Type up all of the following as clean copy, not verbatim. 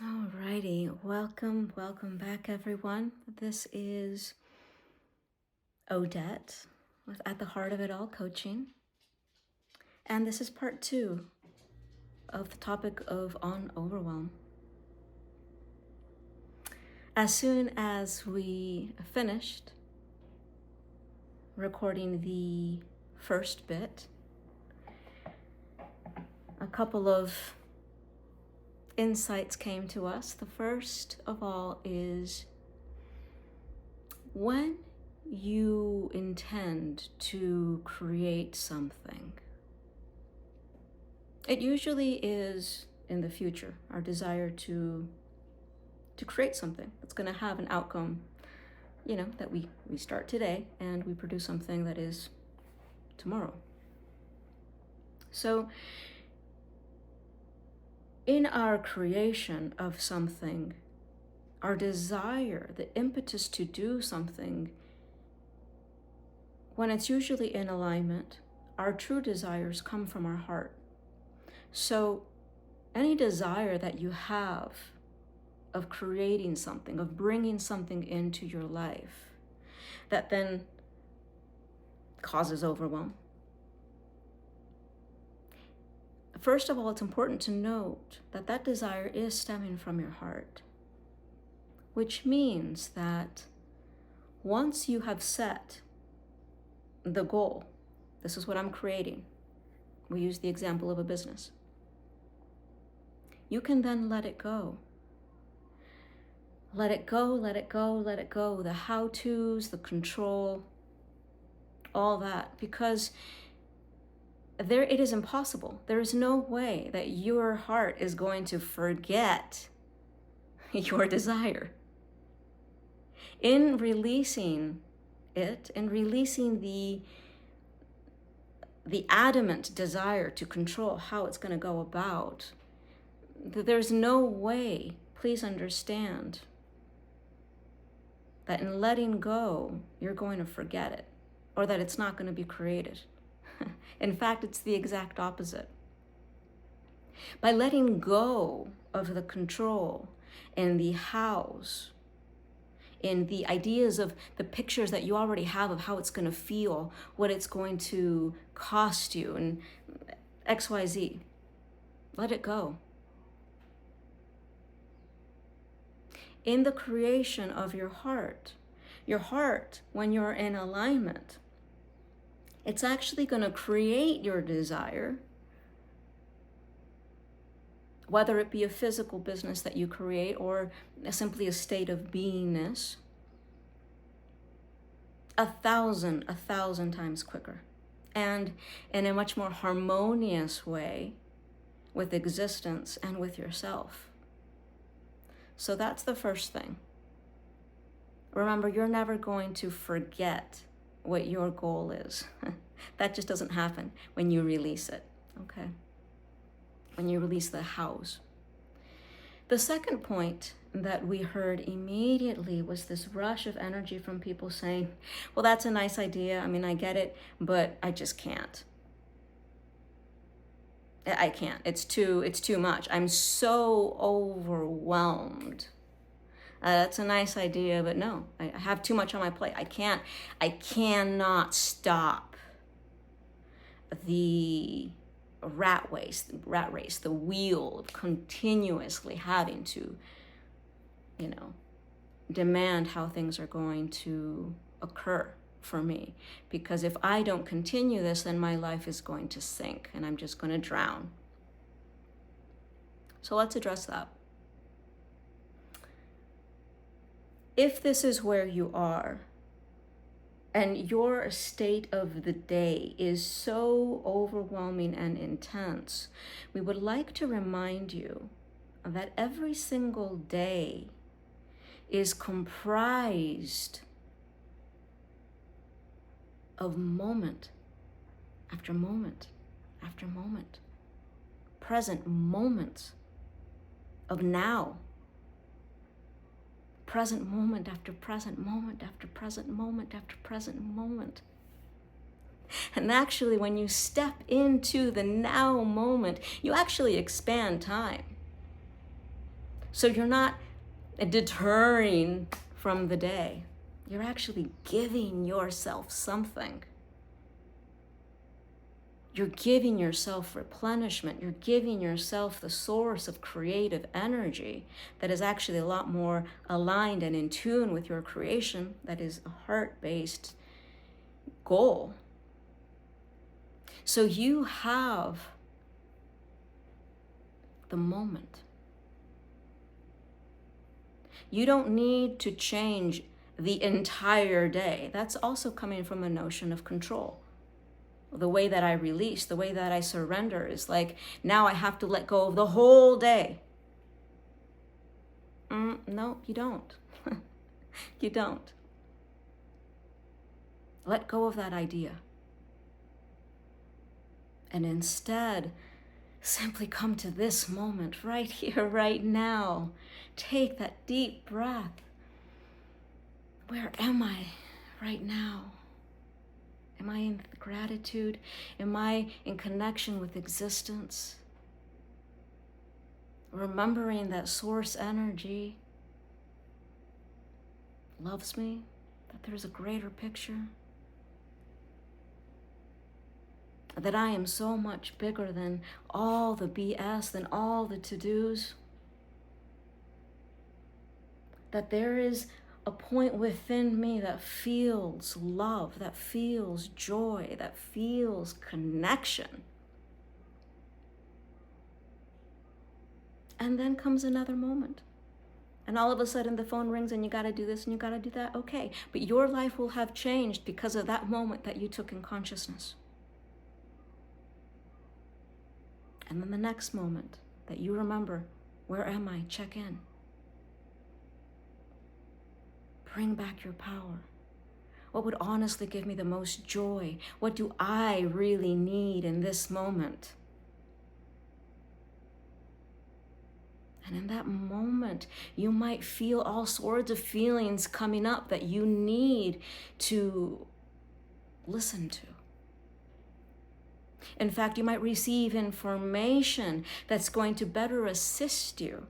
Alrighty, welcome back, everyone. This is Odette with At the Heart of It All Coaching, and this is part 2 of the topic of on overwhelm. As soon as we finished recording the first bit, a couple of insights came to us. The first of all is when you intend to create something, it usually is in the future, our desire to create something that's going to have an outcome, that we start today and we produce something that is tomorrow. So in our creation of something, our desire, the impetus to do something, when it's usually in alignment, our true desires come from our heart. So any desire that you have of creating something, of bringing something into your life, that then causes overwhelm. First of all, it's important to note that that desire is stemming from your heart, which means that once you have set the goal, this is what I'm creating. We use the example of a business. You can then let it go. Let it go, let it go, let it go. The how-tos, the control, all that, because it is impossible. There is no way that your heart is going to forget your desire. In releasing it, in releasing the adamant desire to control how it's going to go about, there's no way, please understand, that in letting go, you're going to forget it, or that it's not going to be created. In fact, it's the exact opposite. By letting go of the control and the hows, in the ideas of the pictures that you already have of how it's going to feel, what it's going to cost you, and XYZ, let it go. In the creation of your heart, when you're in alignment, it's actually going to create your desire, whether it be a physical business that you create or simply a state of beingness, 1,000 times quicker, and in a much more harmonious way with existence and with yourself. So that's the first thing. Remember, you're never going to forget what your goal is. That just doesn't happen when you release it, okay? When you release the hows. The second point that we heard immediately was this rush of energy from people saying, well, that's a nice idea. I mean, I get it, but I just can't. I can't. It's too much. I'm so overwhelmed. That's a nice idea, but no, I have too much on my plate. I cannot stop the rat race, the wheel of continuously having to, demand how things are going to occur for me. Because if I don't continue this, then my life is going to sink and I'm just going to drown. So let's address that. If this is where you are, and your state of the day is so overwhelming and intense, we would like to remind you that every single day is comprised of moment after moment after moment, present moments of now. Present moment after present moment after present moment after present moment. And actually, when you step into the now moment, you actually expand time. So you're not deterring from the day. You're actually giving yourself something. You're giving yourself replenishment. You're giving yourself the source of creative energy that is actually a lot more aligned and in tune with your creation, that is a heart-based goal. So you have the moment. You don't need to change the entire day. That's also coming from a notion of control. The way that I release, the way that I surrender is like, now I have to let go of the whole day. No, you don't. You don't. Let go of that idea. And instead, simply come to this moment right here, right now. Take that deep breath. Where am I right now? Am I in gratitude? Am I in connection with existence? Remembering that source energy loves me, that there's a greater picture, that I am so much bigger than all the BS, than all the to-dos, that there is a point within me that feels love, that feels joy, that feels connection. And then comes another moment. And all of a sudden the phone rings and you got to do this and you got to do that. Okay, but your life will have changed because of that moment that you took in consciousness. And then the next moment that you remember, where am I? Check in. Bring back your power. What would honestly give me the most joy? What do I really need in this moment? And in that moment, you might feel all sorts of feelings coming up that you need to listen to. In fact, you might receive information that's going to better assist you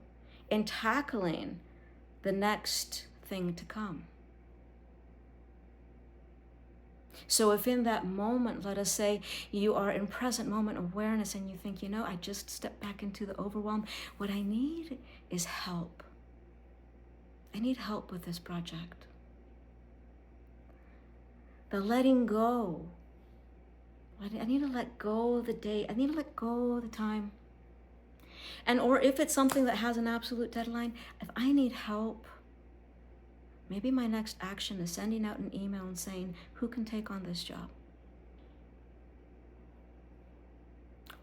in tackling the next thing to come. So if in that moment, let us say you are in present moment awareness and you think, I just stepped back into the overwhelm. What I need is help. I need help with this project. The letting go. I need to let go of the day. I need to let go of the time. Or if it's something that has an absolute deadline, if I need help, maybe my next action is sending out an email and saying, who can take on this job?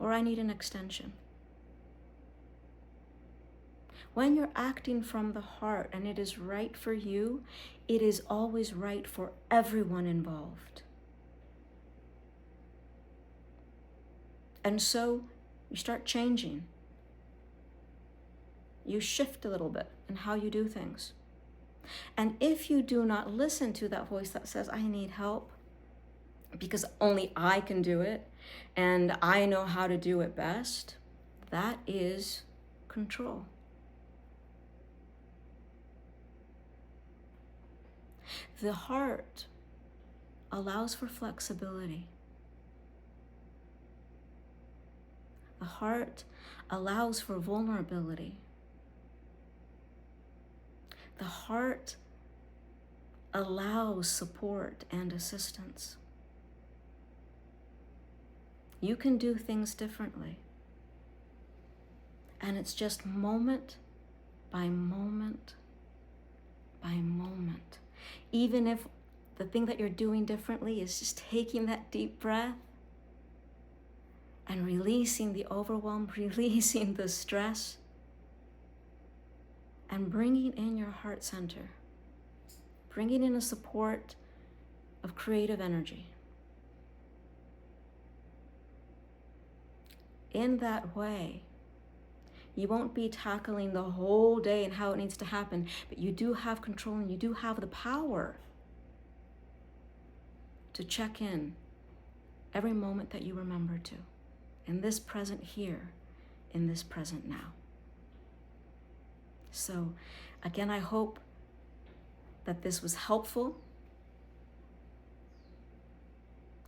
Or I need an extension. When you're acting from the heart and it is right for you, it is always right for everyone involved. And so you start changing. You shift a little bit in how you do things. And if you do not listen to that voice that says, I need help, because only I can do it, and I know how to do it best, that is control. The heart allows for flexibility. The heart allows for vulnerability. The heart allows support and assistance. You can do things differently. And it's just moment by moment by moment. Even if the thing that you're doing differently is just taking that deep breath and releasing the overwhelm, releasing the stress, and bringing in your heart center, bringing in a support of creative energy. In that way, you won't be tackling the whole day and how it needs to happen, but you do have control and you do have the power to check in every moment that you remember to, in this present here, in this present now. So again, I hope that this was helpful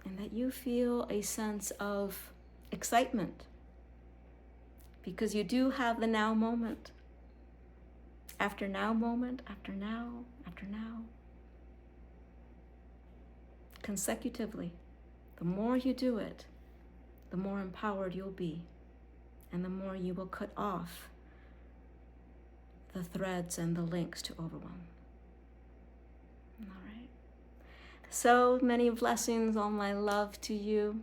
and that you feel a sense of excitement, because you do have the now moment. After now moment, after now, after now. Consecutively, the more you do it, the more empowered you'll be, and the more you will cut off the threads and the links to overwhelm. All right. So many blessings, all my love to you.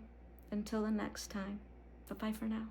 Until the next time. Bye-bye for now.